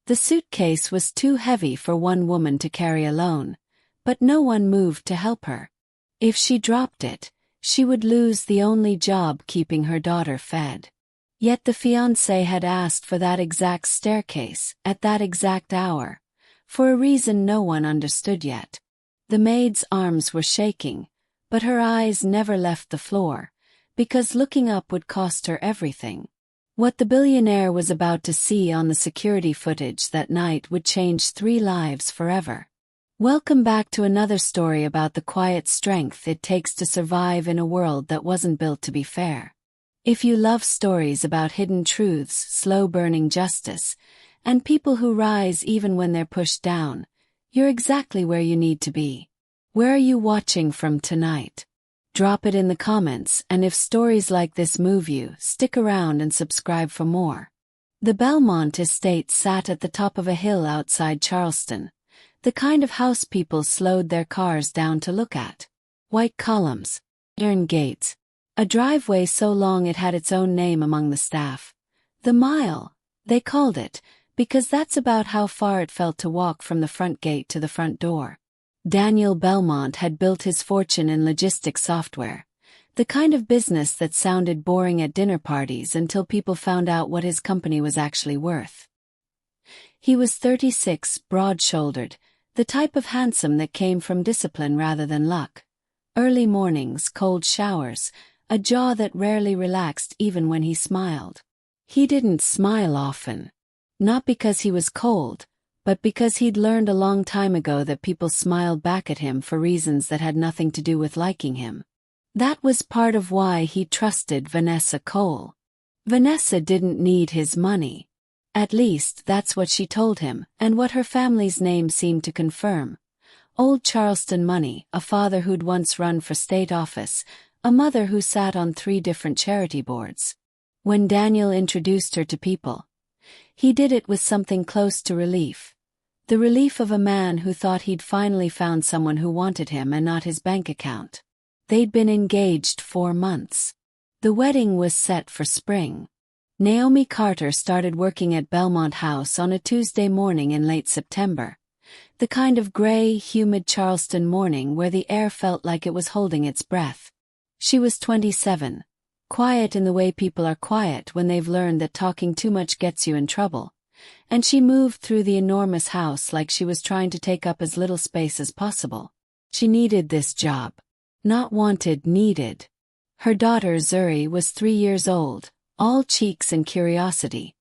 The suitcase was too heavy for one woman to carry alone, but no one moved to help her. If she dropped it, she would lose the only job keeping her daughter fed. Yet the fiancé had asked for that exact staircase, at that exact hour, for a reason no one understood yet. The maid's arms were shaking, but her eyes never left the floor, because looking up would cost her everything. What the billionaire was about to see on the security footage that night would change 3 lives forever. Welcome back to another story about the quiet strength it takes to survive in a world that wasn't built to be fair. If you love stories about hidden truths, slow-burning justice, and people who rise even when they're pushed down, you're exactly where you need to be. Where are you watching from tonight? Drop it in the comments, and if stories like this move you, stick around and subscribe for more. The Belmont estate sat at the top of a hill outside Charleston, the kind of house people slowed their cars down to look at. White columns, iron gates, a driveway so long it had its own name among the staff. The Mile, they called it, because that's about how far it felt to walk from the front gate to the front door. Daniel Belmont had built his fortune in logistics software, the kind of business that sounded boring at dinner parties until people found out what his company was actually worth. He was 36, broad-shouldered, the type of handsome that came from discipline rather than luck. Early mornings, cold showers, a jaw that rarely relaxed even when he smiled. He didn't smile often. Not because he was cold, but because he'd learned a long time ago that people smiled back at him for reasons that had nothing to do with liking him. That was part of why he trusted Vanessa Cole. Vanessa didn't need his money. At least that's what she told him, and what her family's name seemed to confirm. Old Charleston money, a father who'd once run for state office, a mother who sat on 3 different charity boards. When Daniel introduced her to people, he did it with something close to relief. The relief of a man who thought he'd finally found someone who wanted him and not his bank account. They'd been engaged 4 months. The wedding was set for spring. Naomi Carter started working at Belmont House on a Tuesday morning in late September. The kind of gray, humid Charleston morning where the air felt like it was holding its breath. She was 27, quiet in the way people are quiet when they've learned that talking too much gets you in trouble, and she moved through the enormous house like she was trying to take up as little space as possible. She needed this job. Not wanted, needed. Her daughter Zuri was 3 years old, all cheeks and curiosity,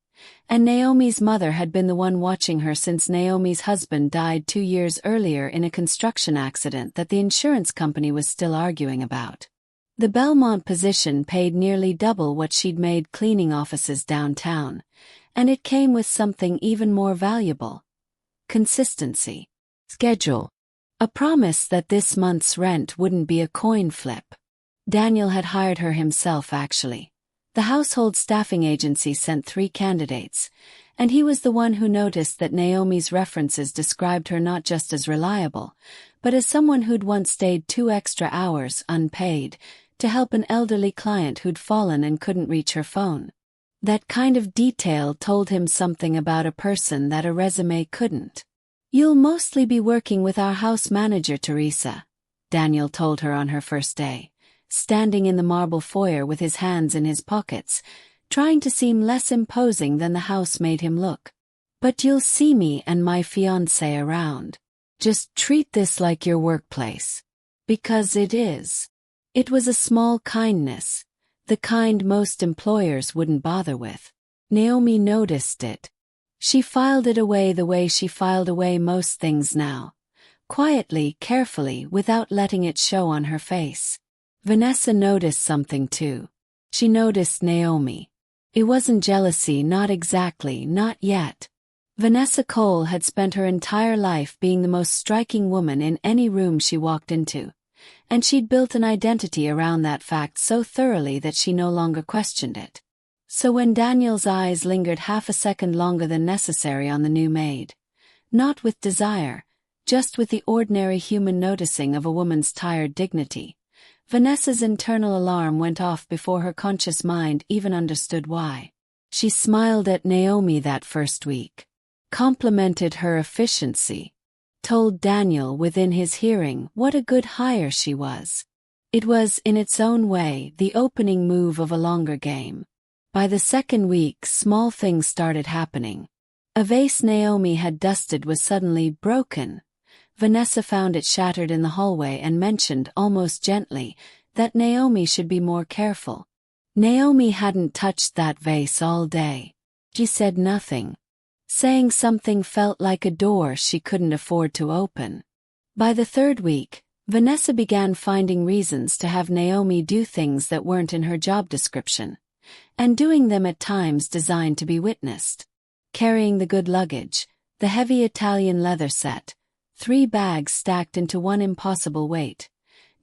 and Naomi's mother had been the one watching her since Naomi's husband died 2 years earlier in a construction accident that the insurance company was still arguing about. The Belmont position paid nearly double what she'd made cleaning offices downtown, and it came with something even more valuable. Consistency. Schedule. A promise that this month's rent wouldn't be a coin flip. Daniel had hired her himself actually. The household staffing agency sent 3 candidates, and he was the one who noticed that Naomi's references described her not just as reliable, but as someone who'd once stayed 2 extra hours, unpaid, to help an elderly client who'd fallen and couldn't reach her phone. That kind of detail told him something about a person that a resume couldn't. "You'll mostly be working with our house manager, Teresa," Daniel told her on her first day, standing in the marble foyer with his hands in his pockets, trying to seem less imposing than the house made him look. "But you'll see me and my fiancé around. Just treat this like your workplace." Because it is. It was a small kindness, the kind most employers wouldn't bother with. Naomi noticed it. She filed it away the way she filed away most things now. Quietly, carefully, without letting it show on her face. Vanessa noticed something too. She noticed Naomi. It wasn't jealousy, not exactly, not yet. Vanessa Cole had spent her entire life being the most striking woman in any room she walked into, and she'd built an identity around that fact so thoroughly that she no longer questioned it. So when Daniel's eyes lingered half a second longer than necessary on the new maid, not with desire, just with the ordinary human noticing of a woman's tired dignity, Vanessa's internal alarm went off before her conscious mind even understood why. She smiled at Naomi that first week. complimented her efficiency, told Daniel within his hearing what a good hire she was. It was, in its own way, the opening move of a longer game. By the second week, small things started happening. A vase Naomi had dusted was suddenly broken. Vanessa found it shattered in the hallway and mentioned, almost gently, that Naomi should be more careful. Naomi hadn't touched that vase all day. She said nothing. Saying something felt like a door she couldn't afford to open. By the third week, Vanessa began finding reasons to have Naomi do things that weren't in her job description, and doing them at times designed to be witnessed. Carrying the good luggage, the heavy Italian leather set, 3 bags stacked into one impossible weight,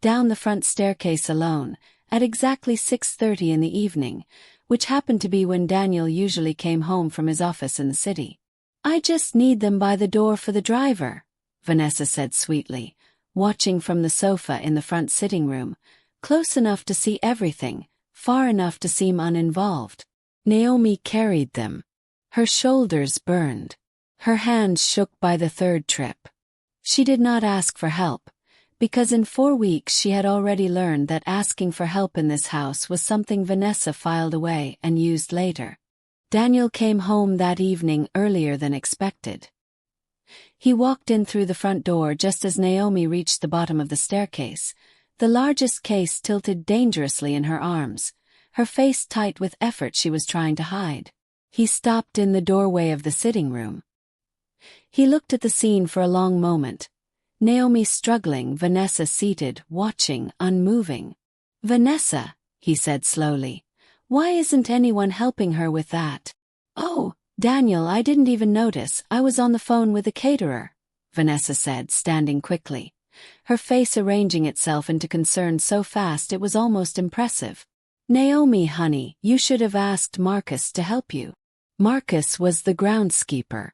down the front staircase alone, at exactly 6:30 in the evening, which happened to be when Daniel usually came home from his office in the city. "I just need them by the door for the driver," Vanessa said sweetly, watching from the sofa in the front sitting room, close enough to see everything, far enough to seem uninvolved. Naomi carried them. Her shoulders burned. Her hands shook by the third trip. She did not ask for help, because in 4 weeks she had already learned that asking for help in this house was something Vanessa filed away and used later. Daniel came home that evening earlier than expected. He walked in through the front door just as Naomi reached the bottom of the staircase, the largest case tilted dangerously in her arms, her face tight with effort she was trying to hide. He stopped in the doorway of the sitting room. He looked at the scene for a long moment. Naomi struggling, Vanessa seated, watching, unmoving. "Vanessa," he said slowly, "why isn't anyone helping her with that?" "Oh, Daniel, I didn't even notice. I was on the phone with the caterer," Vanessa said, standing quickly, her face arranging itself into concern so fast it was almost impressive. "Naomi, honey, you should have asked Marcus to help you." Marcus was the groundskeeper.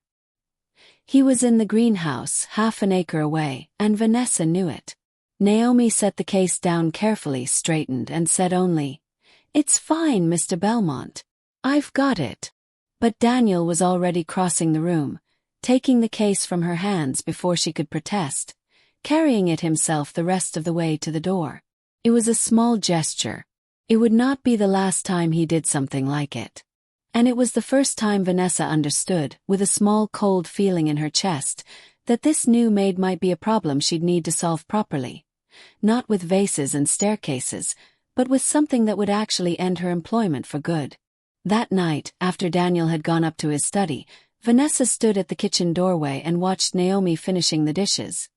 He was in the greenhouse, half an acre away, and Vanessa knew it. Naomi set the case down carefully, straightened, and said only, "It's fine, Mr. Belmont. I've got it." But Daniel was already crossing the room, taking the case from her hands before she could protest, carrying it himself the rest of the way to the door. It was a small gesture. It would not be the last time he did something like it. And it was the first time Vanessa understood, with a small cold feeling in her chest, that this new maid might be a problem she'd need to solve properly. Not with vases and staircases, but with something that would actually end her employment for good. That night, after Daniel had gone up to his study, Vanessa stood at the kitchen doorway and watched Naomi finishing the dishes.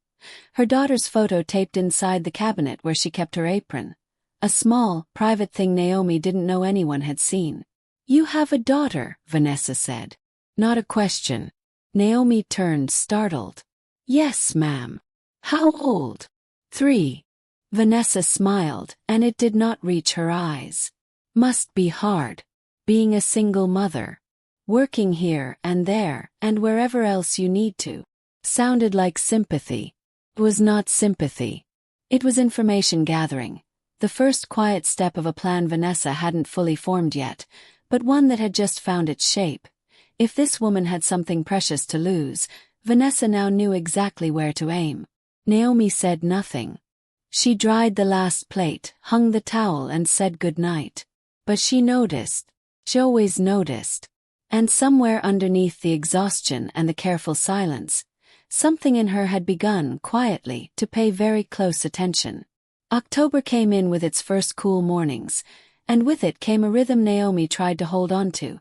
Her daughter's photo taped inside the cabinet where she kept her apron. A small, private thing Naomi didn't know anyone had seen. "You have a daughter," Vanessa said. Not a question. Naomi turned, startled. "Yes, ma'am." "How old?" "3. Vanessa smiled, and it did not reach her eyes. "Must be hard. Being a single mother. Working here and there, and wherever else you need to." Sounded like sympathy. It was not sympathy. It was information gathering. The first quiet step of a plan Vanessa hadn't fully formed yet, but one that had just found its shape. If this woman had something precious to lose, Vanessa now knew exactly where to aim. Naomi said nothing. She dried the last plate, hung the towel, and said good night. But she noticed. She always noticed. And somewhere underneath the exhaustion and the careful silence, something in her had begun, quietly, to pay very close attention. October came in with its first cool mornings, and with it came a rhythm Naomi tried to hold on to.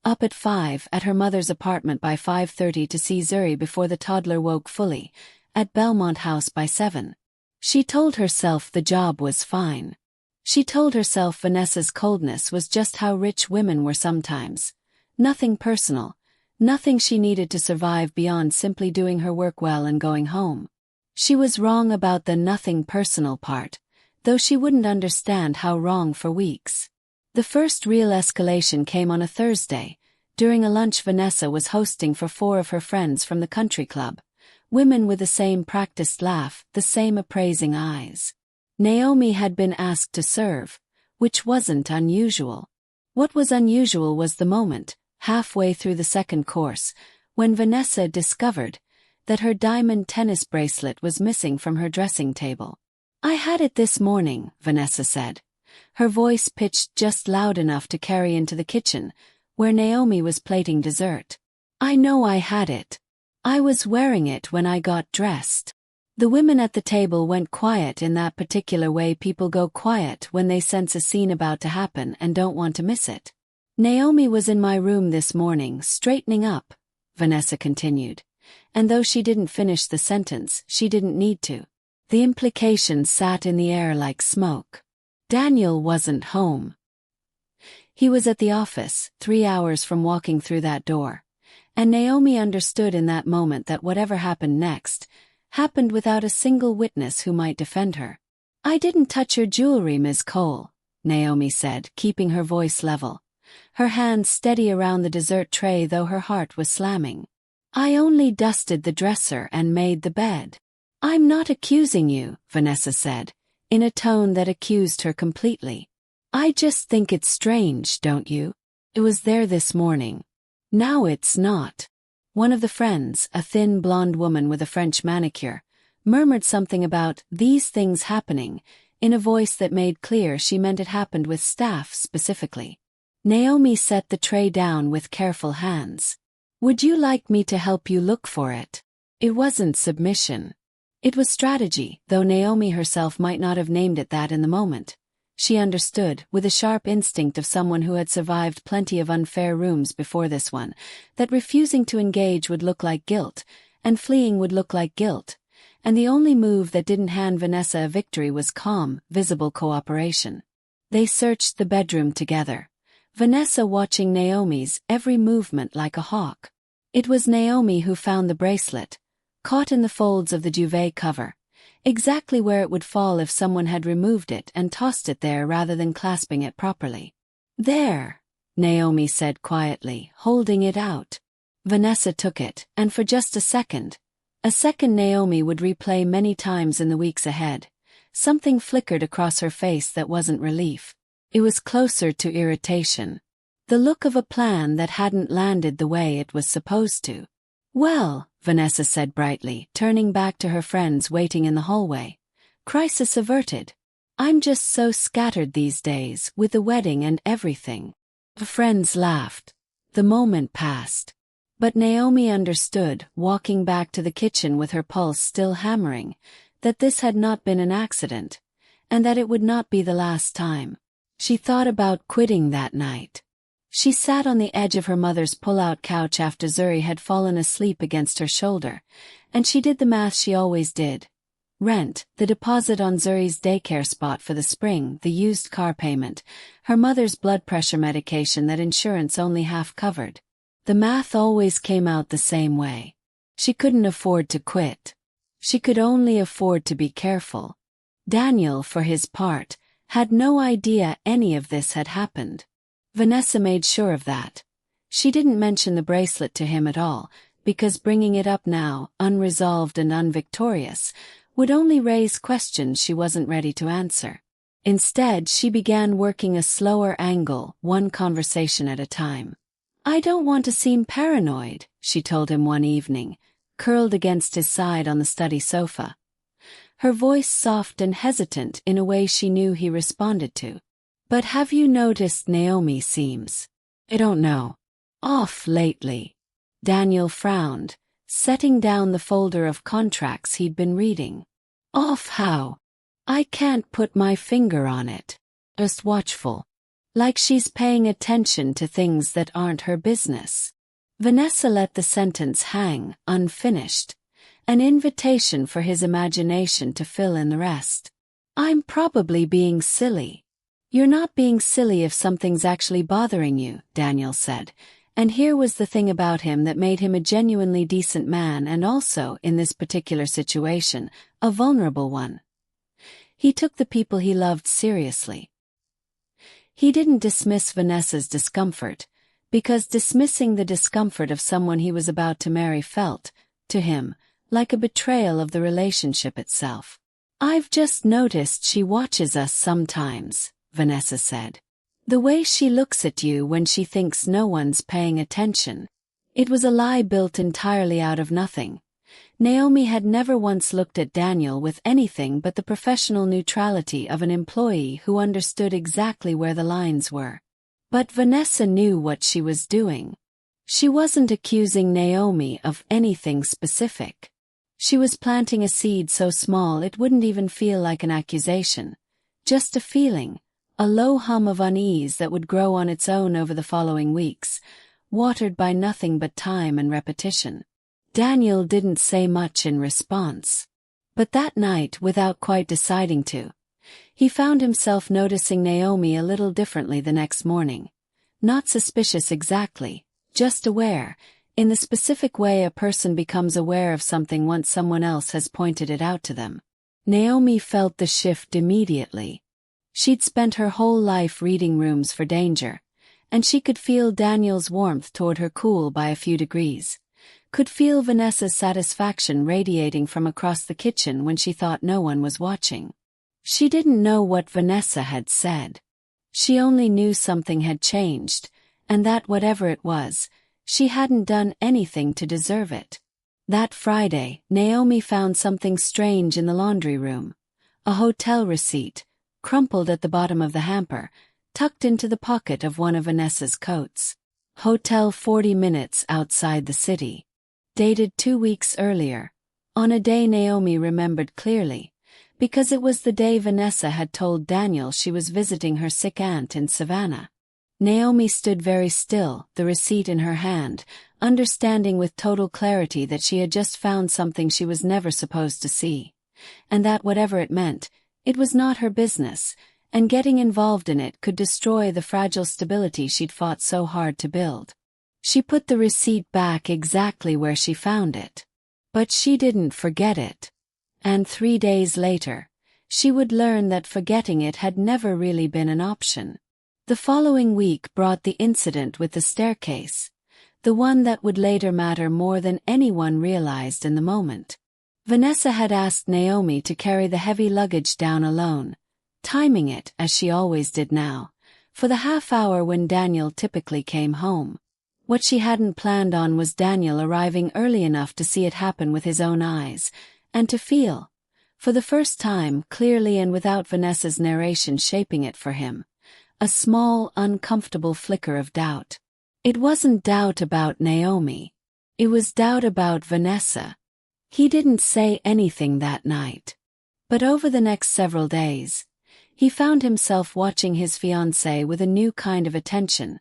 Up at 5, at her mother's apartment by 5:30 to see Zuri before the toddler woke fully, at Belmont House by 7. She told herself the job was fine. She told herself Vanessa's coldness was just how rich women were sometimes. Nothing personal, nothing she needed to survive beyond simply doing her work well and going home. She was wrong about the nothing personal part, though she wouldn't understand how wrong for weeks. The first real escalation came on a Thursday, during a lunch Vanessa was hosting for 4 of her friends from the country club, women with the same practiced laugh, the same appraising eyes. Naomi had been asked to serve, which wasn't unusual. What was unusual was the moment, halfway through the second course, when Vanessa discovered that her diamond tennis bracelet was missing from her dressing table. "I had it this morning," Vanessa said, her voice pitched just loud enough to carry into the kitchen, where Naomi was plating dessert. "I know I had it. I was wearing it when I got dressed." The women at the table went quiet in that particular way people go quiet when they sense a scene about to happen and don't want to miss it. "Naomi was in my room this morning, straightening up," Vanessa continued, and though she didn't finish the sentence, she didn't need to. The implications sat in the air like smoke. Daniel wasn't home. He was at the office, 3 hours from walking through that door, and Naomi understood in that moment that whatever happened next happened without a single witness who might defend her. "I didn't touch your jewelry, Ms. Cole," Naomi said, keeping her voice level, her hands steady around the dessert tray though her heart was slamming. "I only dusted the dresser and made the bed." "I'm not accusing you," Vanessa said, in a tone that accused her completely. "I just think it's strange, don't you? It was there this morning. Now it's not." One of the friends, a thin blonde woman with a French manicure, murmured something about these things happening, in a voice that made clear she meant it happened with staff specifically. Naomi set the tray down with careful hands. "Would you like me to help you look for it?" It wasn't submission. It was strategy, though Naomi herself might not have named it that in the moment. She understood, with a sharp instinct of someone who had survived plenty of unfair rooms before this one, that refusing to engage would look like guilt, and fleeing would look like guilt, and the only move that didn't hand Vanessa a victory was calm, visible cooperation. They searched the bedroom together, Vanessa watching Naomi's every movement like a hawk. It was Naomi who found the bracelet, caught in the folds of the duvet cover, exactly where it would fall if someone had removed it and tossed it there rather than clasping it properly. "There," Naomi said quietly, holding it out. Vanessa took it, and for just a second Naomi would replay many times in the weeks ahead, something flickered across her face that wasn't relief. It was closer to irritation. The look of a plan that hadn't landed the way it was supposed to. "Well," Vanessa said brightly, turning back to her friends waiting in the hallway. "Crisis averted. I'm just so scattered these days, with the wedding and everything." The friends laughed. The moment passed. But Naomi understood, walking back to the kitchen with her pulse still hammering, that this had not been an accident, and that it would not be the last time. She thought about quitting that night. She sat on the edge of her mother's pull-out couch after Zuri had fallen asleep against her shoulder, and she did the math she always did. Rent, the deposit on Zuri's daycare spot for the spring, the used car payment, her mother's blood pressure medication that insurance only half covered. The math always came out the same way. She couldn't afford to quit. She could only afford to be careful. Daniel, for his part, had no idea any of this had happened. Vanessa made sure of that. She didn't mention the bracelet to him at all, because bringing it up now, unresolved and unvictorious, would only raise questions she wasn't ready to answer. Instead, she began working a slower angle, one conversation at a time. "I don't want to seem paranoid," she told him one evening, curled against his side on the study sofa. Her voice soft and hesitant in a way she knew he responded to. "But have you noticed Naomi seems, I don't know, off lately?" Daniel frowned, setting down the folder of contracts he'd been reading. "Off how? I can't put my finger on it. Just watchful. Like she's paying attention to things that aren't her business." Vanessa let the sentence hang, unfinished, an invitation for his imagination to fill in the rest. "I'm probably being silly." "You're not being silly if something's actually bothering you," Daniel said, and here was the thing about him that made him a genuinely decent man and also, in this particular situation, a vulnerable one. He took the people he loved seriously. He didn't dismiss Vanessa's discomfort, because dismissing the discomfort of someone he was about to marry felt, to him, like a betrayal of the relationship itself. "I've just noticed she watches us sometimes," Vanessa said. "The way she looks at you when she thinks no one's paying attention." It was a lie built entirely out of nothing. Naomi had never once looked at Daniel with anything but the professional neutrality of an employee who understood exactly where the lines were. But Vanessa knew what she was doing. She wasn't accusing Naomi of anything specific. She was planting a seed so small it wouldn't even feel like an accusation. Just a feeling, a low hum of unease that would grow on its own over the following weeks, watered by nothing but time and repetition. Daniel didn't say much in response. But that night, without quite deciding to, he found himself noticing Naomi a little differently the next morning. Not suspicious exactly, just aware, in the specific way a person becomes aware of something once someone else has pointed it out to them. Naomi felt the shift immediately. She'd spent her whole life reading rooms for danger, and she could feel Daniel's warmth toward her cool by a few degrees. Could feel Vanessa's satisfaction radiating from across the kitchen when she thought no one was watching. She didn't know what Vanessa had said. She only knew something had changed, and that whatever it was, she hadn't done anything to deserve it. That Friday, Naomi found something strange in the laundry room. A hotel receipt, crumpled at the bottom of the hamper, tucked into the pocket of one of Vanessa's coats. Hotel 40 minutes outside the city. Dated 2 weeks earlier, on a day Naomi remembered clearly, because it was the day Vanessa had told Daniel she was visiting her sick aunt in Savannah. Naomi stood very still, the receipt in her hand, understanding with total clarity that she had just found something she was never supposed to see, and that whatever it meant, it was not her business, and getting involved in it could destroy the fragile stability she'd fought so hard to build. She put the receipt back exactly where she found it. But she didn't forget it. And 3 days later, she would learn that forgetting it had never really been an option. The following week brought the incident with the staircase, the one that would later matter more than anyone realized in the moment. Vanessa had asked Naomi to carry the heavy luggage down alone, timing it, as she always did now, for the half hour when Daniel typically came home. What she hadn't planned on was Daniel arriving early enough to see it happen with his own eyes, and to feel, for the first time, clearly and without Vanessa's narration shaping it for him, a small, uncomfortable flicker of doubt. It wasn't doubt about Naomi. It was doubt about Vanessa. He didn't say anything that night. But over the next several days, he found himself watching his fiancée with a new kind of attention,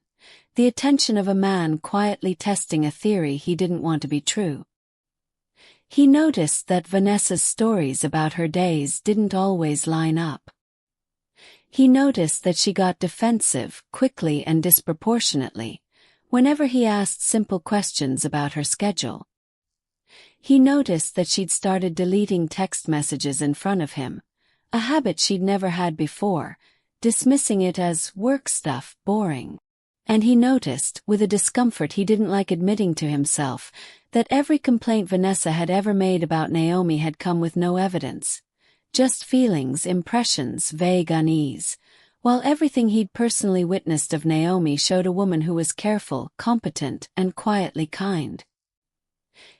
the attention of a man quietly testing a theory he didn't want to be true. He noticed that Vanessa's stories about her days didn't always line up. He noticed that she got defensive, quickly and disproportionately, whenever he asked simple questions about her schedule. He noticed that she'd started deleting text messages in front of him, a habit she'd never had before, dismissing it as work stuff, boring. And he noticed, with a discomfort he didn't like admitting to himself, that every complaint Vanessa had ever made about Naomi had come with no evidence. Just feelings, impressions, vague unease, while everything he'd personally witnessed of Naomi showed a woman who was careful, competent, and quietly kind.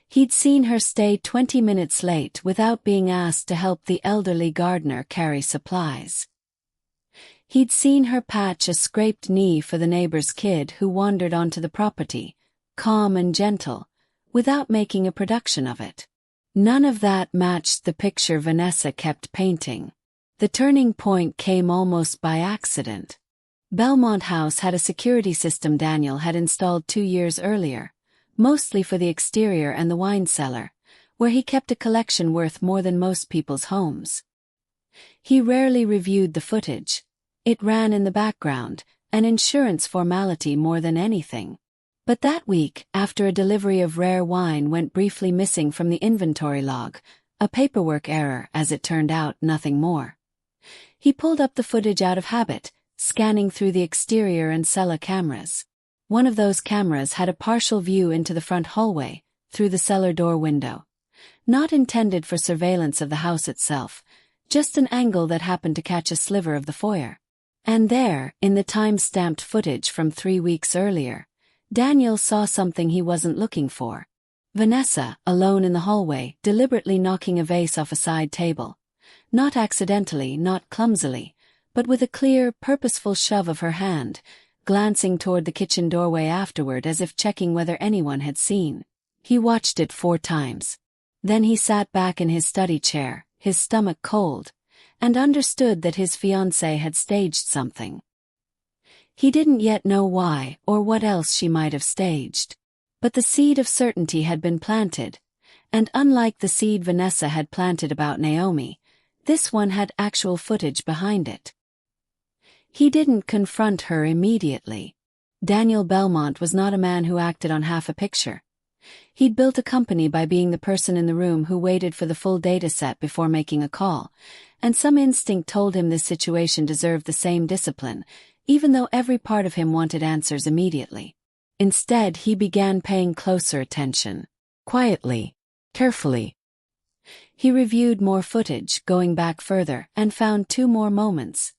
He'd seen her stay 20 minutes late without being asked to help the elderly gardener carry supplies. He'd seen her patch a scraped knee for the neighbor's kid who wandered onto the property, calm and gentle, without making a production of it. None of that matched the picture Vanessa kept painting. The turning point came almost by accident. Belmont House had a security system Daniel had installed 2 years earlier, mostly for the exterior and the wine cellar, where he kept a collection worth more than most people's homes. He rarely reviewed the footage. It ran in the background, an insurance formality more than anything. But that week, after a delivery of rare wine went briefly missing from the inventory log, a paperwork error, as it turned out, nothing more. He pulled up the footage out of habit, scanning through the exterior and cellar cameras. One of those cameras had a partial view into the front hallway, through the cellar door window. Not intended for surveillance of the house itself, just an angle that happened to catch a sliver of the foyer. And there, in the time-stamped footage from 3 weeks earlier, Daniel saw something he wasn't looking for. Vanessa, alone in the hallway, deliberately knocking a vase off a side table. Not accidentally, not clumsily, but with a clear, purposeful shove of her hand, glancing toward the kitchen doorway afterward as if checking whether anyone had seen. He watched it 4 times. Then he sat back in his study chair, his stomach cold, and understood that his fiancée had staged something. He didn't yet know why or what else she might have staged. But the seed of certainty had been planted, and unlike the seed Vanessa had planted about Naomi, this one had actual footage behind it. He didn't confront her immediately. Daniel Belmont was not a man who acted on half a picture. He'd built a company by being the person in the room who waited for the full data set before making a call, and some instinct told him this situation deserved the same discipline, even though every part of him wanted answers immediately. Instead, he began paying closer attention. Quietly, carefully. He reviewed more footage, going back further, and found 2 more moments.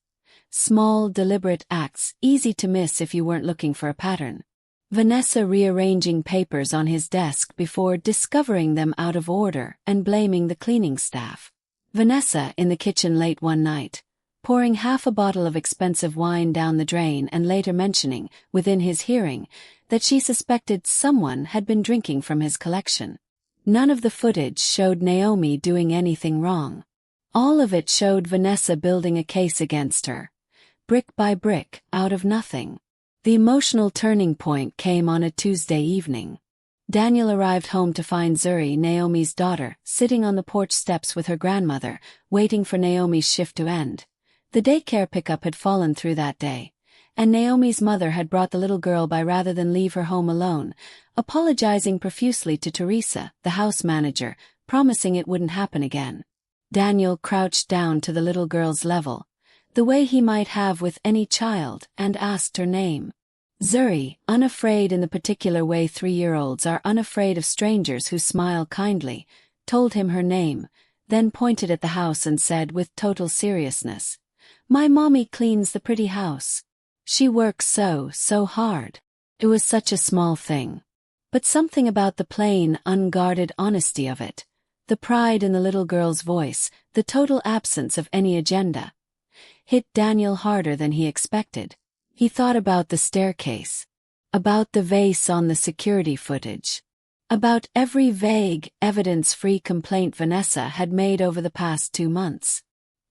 Small, deliberate acts, easy to miss if you weren't looking for a pattern. Vanessa rearranging papers on his desk before discovering them out of order and blaming the cleaning staff. Vanessa in the kitchen late one night, pouring half a bottle of expensive wine down the drain and later mentioning, within his hearing, that she suspected someone had been drinking from his collection. None of the footage showed Naomi doing anything wrong. All of it showed Vanessa building a case against her, brick by brick, out of nothing. The emotional turning point came on a Tuesday evening. Daniel arrived home to find Zuri, Naomi's daughter, sitting on the porch steps with her grandmother, waiting for Naomi's shift to end. The daycare pickup had fallen through that day, and Naomi's mother had brought the little girl by rather than leave her home alone, apologizing profusely to Teresa, the house manager, promising it wouldn't happen again. Daniel crouched down to the little girl's level, the way he might have with any child, and asked her name. Zuri, unafraid in the particular way 3-year-olds are unafraid of strangers who smile kindly, told him her name, then pointed at the house and said with total seriousness, "My mommy cleans the pretty house. She works so hard." It was such a small thing. But something about the plain, unguarded honesty of it, the pride in the little girl's voice, the total absence of any agenda, hit Daniel harder than he expected. He thought about the staircase, about the vase on the security footage, about every vague, evidence-free complaint Vanessa had made over the past 2 months.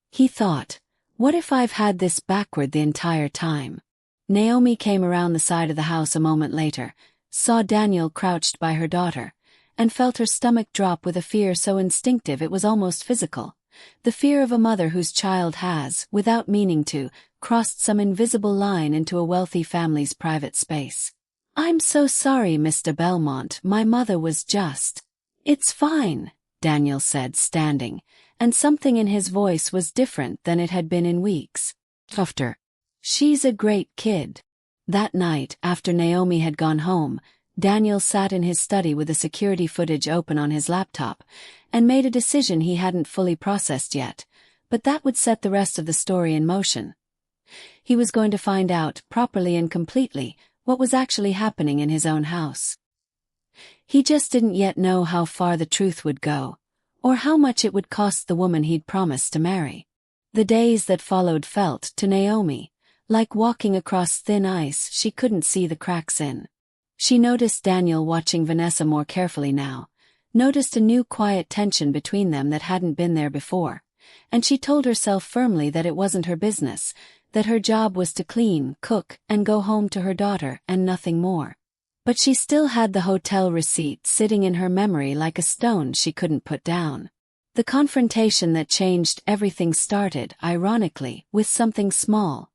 He thought, what if I've had this backward the entire time? Naomi came around the side of the house a moment later, saw Daniel crouched by her daughter, and felt her stomach drop with a fear so instinctive it was almost physical. The fear of a mother whose child has, without meaning to, crossed some invisible line into a wealthy family's private space. "I'm so sorry, Mr. Belmont, my mother was just—" "It's fine," Daniel said, standing, and something in his voice was different than it had been in weeks. After. "She's a great kid." That night, after Naomi had gone home, Daniel sat in his study with the security footage open on his laptop, and made a decision he hadn't fully processed yet, but that would set the rest of the story in motion. He was going to find out, properly and completely, what was actually happening in his own house. He just didn't yet know how far the truth would go, or how much it would cost the woman he'd promised to marry. The days that followed felt, to Naomi, like walking across thin ice she couldn't see the cracks in. She noticed Daniel watching Vanessa more carefully now, noticed a new quiet tension between them that hadn't been there before, and she told herself firmly that it wasn't her business, that her job was to clean, cook, and go home to her daughter and nothing more. But she still had the hotel receipt sitting in her memory like a stone she couldn't put down. The confrontation that changed everything started, ironically, with something small: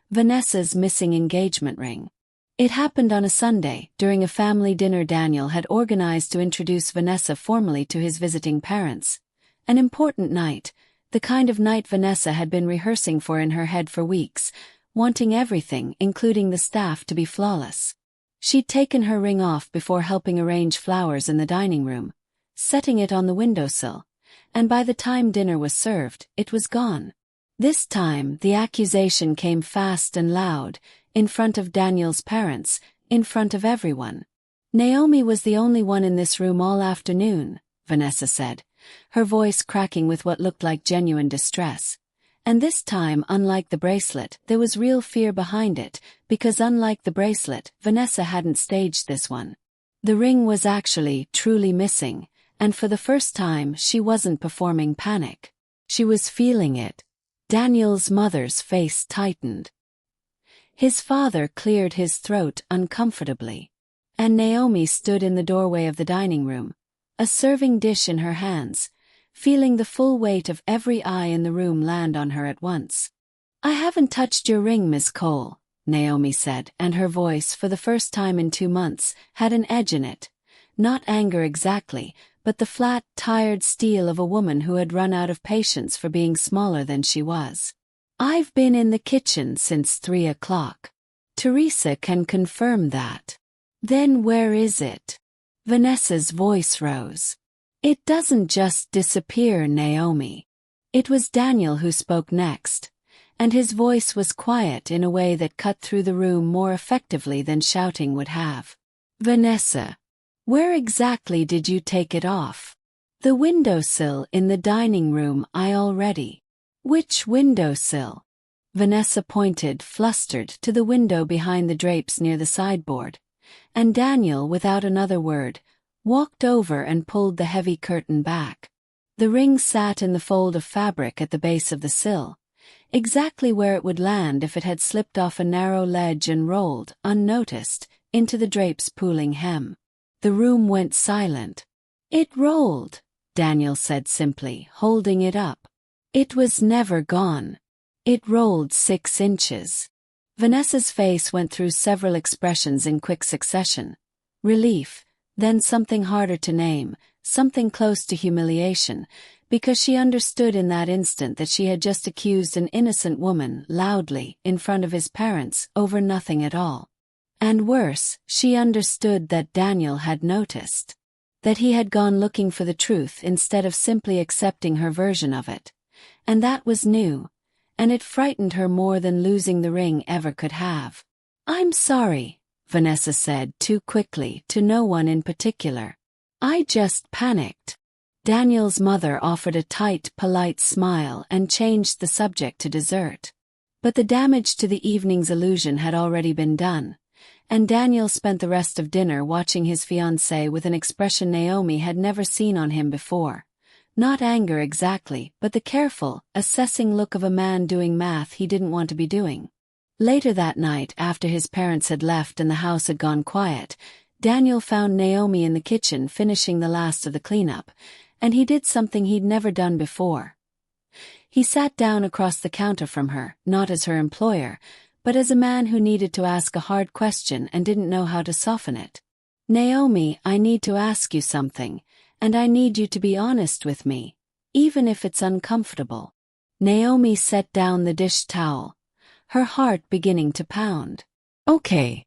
Vanessa's missing engagement ring. It happened on a Sunday, during a family dinner Daniel had organized to introduce Vanessa formally to his visiting parents. An important night, the kind of night Vanessa had been rehearsing for in her head for weeks, wanting everything, including the staff, to be flawless. She'd taken her ring off before helping arrange flowers in the dining room, setting it on the windowsill, and by the time dinner was served, it was gone. This time, the accusation came fast and loud, in front of Daniel's parents, in front of everyone. Naomi was the only one in this room all afternoon, Vanessa said, her voice cracking with what looked like genuine distress. And this time, unlike the bracelet, there was real fear behind it, because unlike the bracelet, Vanessa hadn't staged this one. The ring was actually, truly missing, and for the first time she wasn't performing panic. She was feeling it. Daniel's mother's face tightened. His father cleared his throat uncomfortably. And Naomi stood in the doorway of the dining room, a serving dish in her hands, feeling the full weight of every eye in the room land on her at once. "I haven't touched your ring, Miss Cole," Naomi said, and her voice, for the first time in 2 months, had an edge in it. Not anger exactly, but the flat, tired steel of a woman who had run out of patience for being smaller than she was. "I've been in the kitchen since 3 o'clock. Teresa can confirm that." "Then where is it?" Vanessa's voice rose. "It doesn't just disappear, Naomi." It was Daniel who spoke next, and his voice was quiet in a way that cut through the room more effectively than shouting would have. "Vanessa, where exactly did you take it off?" "The windowsill in the dining room I already." "Which windowsill?" Vanessa pointed, flustered, to the window behind the drapes near the sideboard, and Daniel, without another word, walked over and pulled the heavy curtain back. The ring sat in the fold of fabric at the base of the sill, exactly where it would land if it had slipped off a narrow ledge and rolled, unnoticed, into the drape's pooling hem. The room went silent. "It rolled," Daniel said simply, holding it up. "It was never gone. It rolled 6 inches. Vanessa's face went through several expressions in quick succession. Relief, then something harder to name, something close to humiliation, because she understood in that instant that she had just accused an innocent woman, loudly, in front of his parents, over nothing at all. And worse, she understood that Daniel had noticed. That he had gone looking for the truth instead of simply accepting her version of it. And that was new, and it frightened her more than losing the ring ever could have. "I'm sorry," Vanessa said too quickly, to no one in particular. "I just panicked." Daniel's mother offered a tight, polite smile and changed the subject to dessert. But the damage to the evening's illusion had already been done, and Daniel spent the rest of dinner watching his fiancée with an expression Naomi had never seen on him before. Not anger exactly, but the careful, assessing look of a man doing math he didn't want to be doing. Later that night, after his parents had left and the house had gone quiet, Daniel found Naomi in the kitchen finishing the last of the cleanup, and he did something he'd never done before. He sat down across the counter from her, not as her employer, but as a man who needed to ask a hard question and didn't know how to soften it. "Naomi, I need to ask you something, and I need you to be honest with me, even if it's uncomfortable." Naomi set down the dish towel, her heart beginning to pound. "Okay.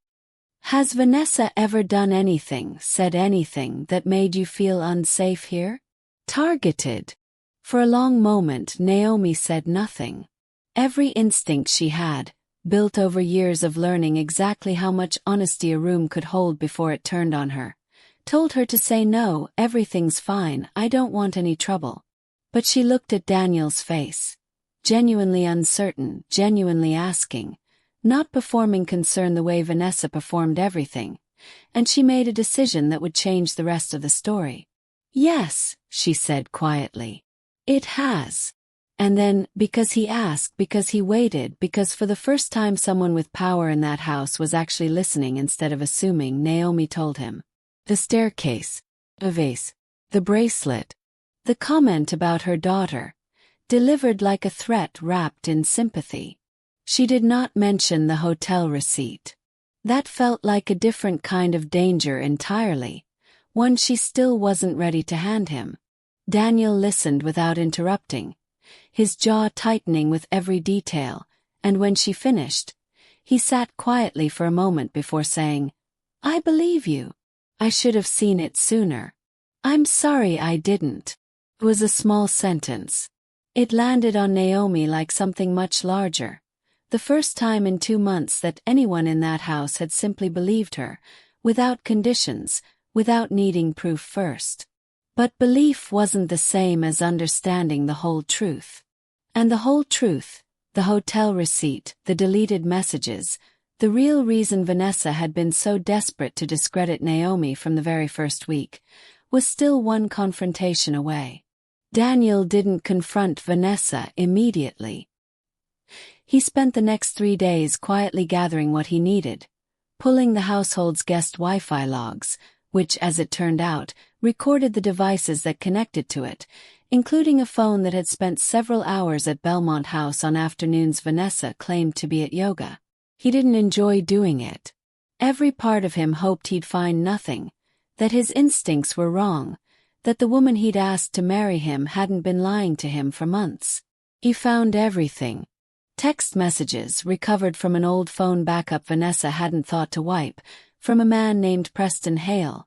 Has Vanessa ever done anything, said anything that made you feel unsafe here? Targeted?" For a long moment Naomi said nothing. Every instinct she had, built over years of learning exactly how much honesty a room could hold before it turned on her, told her to say no, everything's fine, I don't want any trouble. But she looked at Daniel's face. Genuinely uncertain, genuinely asking, not performing concern the way Vanessa performed everything, and she made a decision that would change the rest of the story. "Yes," she said quietly. "It has." And then, because he asked, because he waited, because for the first time someone with power in that house was actually listening instead of assuming, Naomi told him. The staircase, the vase, the bracelet, the comment about her daughter, delivered like a threat wrapped in sympathy. She did not mention the hotel receipt. That felt like a different kind of danger entirely, one she still wasn't ready to hand him. Daniel listened without interrupting, his jaw tightening with every detail, and when she finished, he sat quietly for a moment before saying, "I believe you. I should have seen it sooner. I'm sorry I didn't." It was a small sentence. It landed on Naomi like something much larger. The first time in 2 months that anyone in that house had simply believed her, without conditions, without needing proof first. But belief wasn't the same as understanding the whole truth. And the whole truth, the hotel receipt, the deleted messages, the real reason Vanessa had been so desperate to discredit Naomi from the very first week, was still one confrontation away. Daniel didn't confront Vanessa immediately. He spent the next 3 days quietly gathering what he needed, pulling the household's guest Wi-Fi logs, which, as it turned out, recorded the devices that connected to it, including a phone that had spent several hours at Belmont House on afternoons Vanessa claimed to be at yoga. He didn't enjoy doing it. Every part of him hoped he'd find nothing, that his instincts were wrong, that the woman he'd asked to marry him hadn't been lying to him for months. He found everything. Text messages recovered from an old phone backup Vanessa hadn't thought to wipe, from a man named Preston Hale.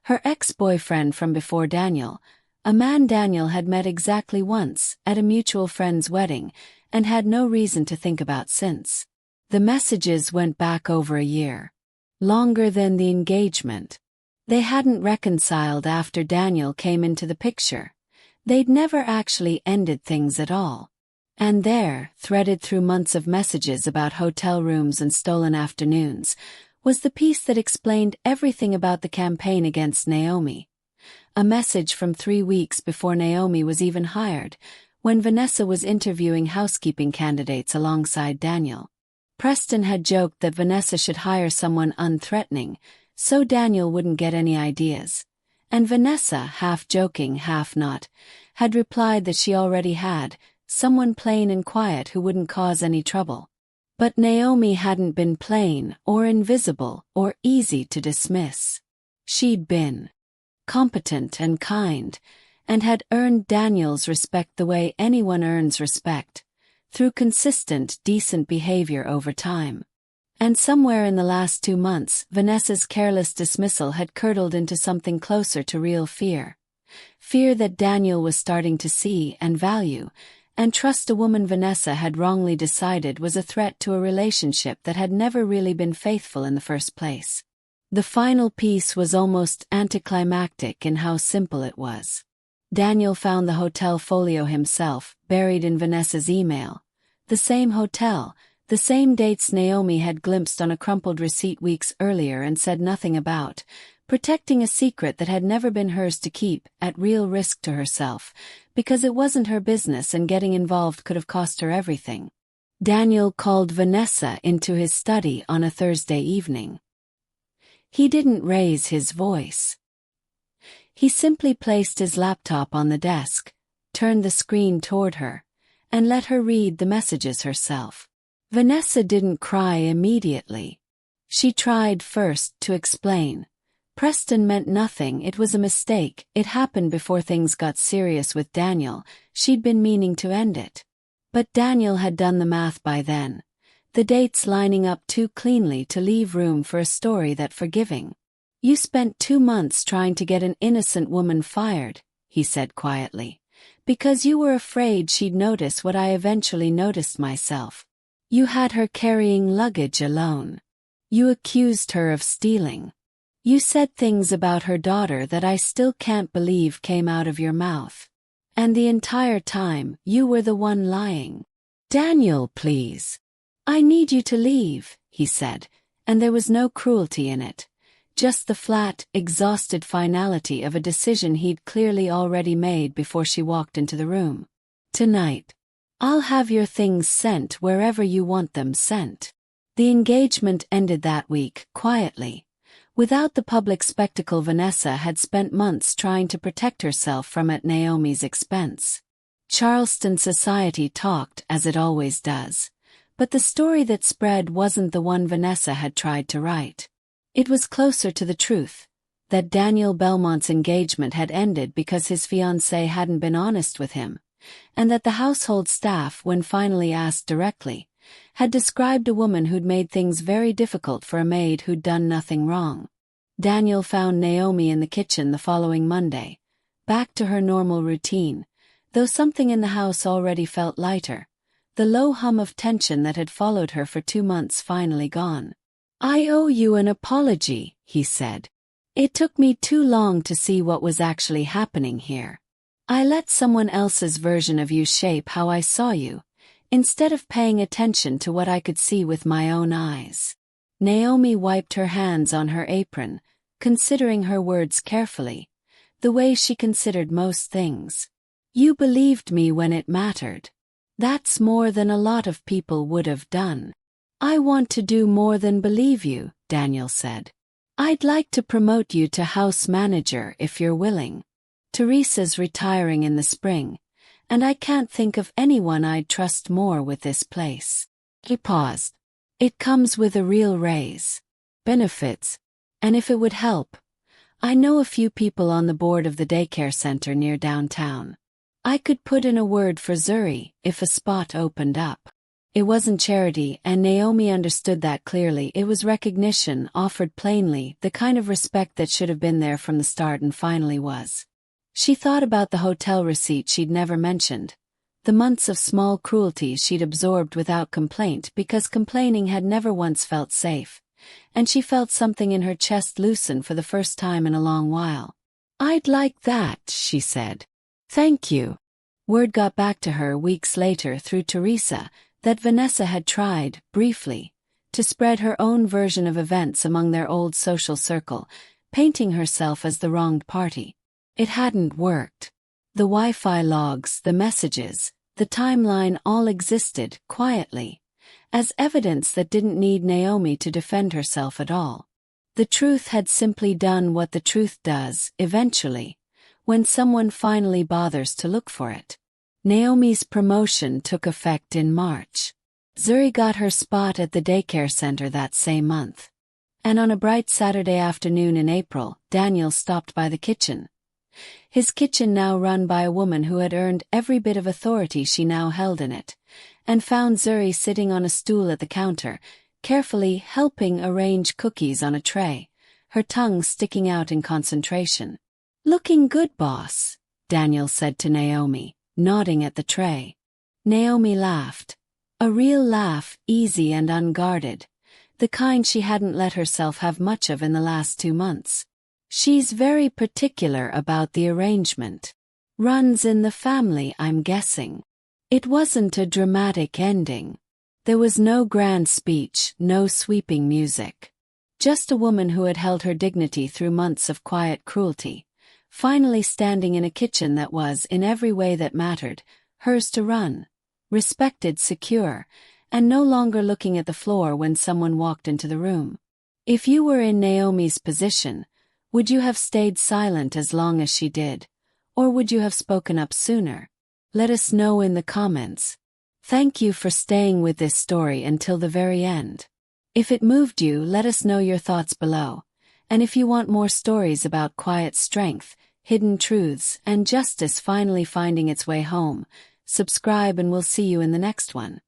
Her ex-boyfriend from before Daniel, a man Daniel had met exactly once, at a mutual friend's wedding, and had no reason to think about since. The messages went back over a year. Longer than the engagement. They hadn't reconciled after Daniel came into the picture. They'd never actually ended things at all. And there, threaded through months of messages about hotel rooms and stolen afternoons, was the piece that explained everything about the campaign against Naomi. A message from 3 weeks before Naomi was even hired, when Vanessa was interviewing housekeeping candidates alongside Daniel. Preston had joked that Vanessa should hire someone unthreatening, so Daniel wouldn't get any ideas. And Vanessa, half joking, half not, had replied that she already had, someone plain and quiet who wouldn't cause any trouble. But Naomi hadn't been plain, or invisible, or easy to dismiss. She'd been competent and kind, and had earned Daniel's respect the way anyone earns respect, through consistent, decent behavior over time. And somewhere in the last 2 months, Vanessa's careless dismissal had curdled into something closer to real fear. Fear that Daniel was starting to see and value, and trust a woman Vanessa had wrongly decided was a threat to a relationship that had never really been faithful in the first place. The final piece was almost anticlimactic in how simple it was. Daniel found the hotel folio himself, buried in Vanessa's email. The same hotel, the same dates Naomi had glimpsed on a crumpled receipt weeks earlier and said nothing about, protecting a secret that had never been hers to keep, at real risk to herself, because it wasn't her business and getting involved could have cost her everything. Daniel called Vanessa into his study on a Thursday evening. He didn't raise his voice. He simply placed his laptop on the desk, turned the screen toward her, and let her read the messages herself. Vanessa didn't cry immediately. She tried first to explain. Preston meant nothing, it was a mistake, it happened before things got serious with Daniel, she'd been meaning to end it. But Daniel had done the math by then. The dates lining up too cleanly to leave room for a story that forgiving. "You spent 2 months trying to get an innocent woman fired," he said quietly, "because you were afraid she'd notice what I eventually noticed myself. You had her carrying luggage alone. You accused her of stealing. You said things about her daughter that I still can't believe came out of your mouth. And the entire time, you were the one lying." "Daniel, please. I need you to leave," he said, and there was no cruelty in it. Just the flat, exhausted finality of a decision he'd clearly already made before she walked into the room. "Tonight. I'll have your things sent wherever you want them sent." The engagement ended that week, quietly. Without the public spectacle Vanessa had spent months trying to protect herself from at Naomi's expense. Charleston society talked, as it always does. But the story that spread wasn't the one Vanessa had tried to write. It was closer to the truth, that Daniel Belmont's engagement had ended because his fiancée hadn't been honest with him, and that the household staff, when finally asked directly, had described a woman who'd made things very difficult for a maid who'd done nothing wrong. Daniel found Naomi in the kitchen the following Monday, back to her normal routine, though something in the house already felt lighter. the low hum of tension that had followed her for 2 months finally gone. "I owe you an apology," he said. "It took me too long to see what was actually happening here. I let someone else's version of you shape how I saw you, instead of paying attention to what I could see with my own eyes." Naomi wiped her hands on her apron, considering her words carefully, the way she considered most things. "You believed me when it mattered. That's more than a lot of people would have done." "I want to do more than believe you," Daniel said. "I'd like to promote you to house manager if you're willing. Teresa's retiring in the spring, and I can't think of anyone I'd trust more with this place." He paused. "It comes with a real raise. Benefits. And if it would help, I know a few people on the board of the daycare center near downtown. I could put in a word for Zuri if a spot opened up." It wasn't charity, and Naomi understood that clearly. It was recognition, offered plainly, the kind of respect that should have been there from the start and finally was. She thought about the hotel receipt she'd never mentioned, the months of small cruelties she'd absorbed without complaint because complaining had never once felt safe, and she felt something in her chest loosen for the first time in a long while. "I'd like that," she said. "Thank you." Word got back to her weeks later through Teresa that Vanessa had tried, briefly, to spread her own version of events among their old social circle, painting herself as the wronged party. It hadn't worked. The Wi-Fi logs, the messages, the timeline all existed, quietly, as evidence that didn't need Naomi to defend herself at all. The truth had simply done what the truth does, eventually, when someone finally bothers to look for it. Naomi's promotion took effect in March. Zuri got her spot at the daycare center that same month. And on a bright Saturday afternoon in April, Daniel stopped by the kitchen. His kitchen now run by a woman who had earned every bit of authority she now held in it, and found Zuri sitting on a stool at the counter, carefully helping arrange cookies on a tray, her tongue sticking out in concentration. "Looking good, boss," Daniel said to Naomi, nodding at the tray. Naomi laughed. A real laugh, easy and unguarded, the kind she hadn't let herself have much of in the last 2 months. "She's very particular about the arrangement. Runs in the family, I'm guessing." It wasn't a dramatic ending. There was no grand speech, no sweeping music. Just a woman who had held her dignity through months of quiet cruelty, finally standing in a kitchen that was, in every way that mattered, hers to run, respected, secure, and no longer looking at the floor when someone walked into the room. If you were in Naomi's position, would you have stayed silent as long as she did, or would you have spoken up sooner? Let us know in the comments. Thank you for staying with this story until the very end. If it moved you, let us know your thoughts below. And if you want more stories about quiet strength, hidden truths, and justice finally finding its way home, subscribe and we'll see you in the next one.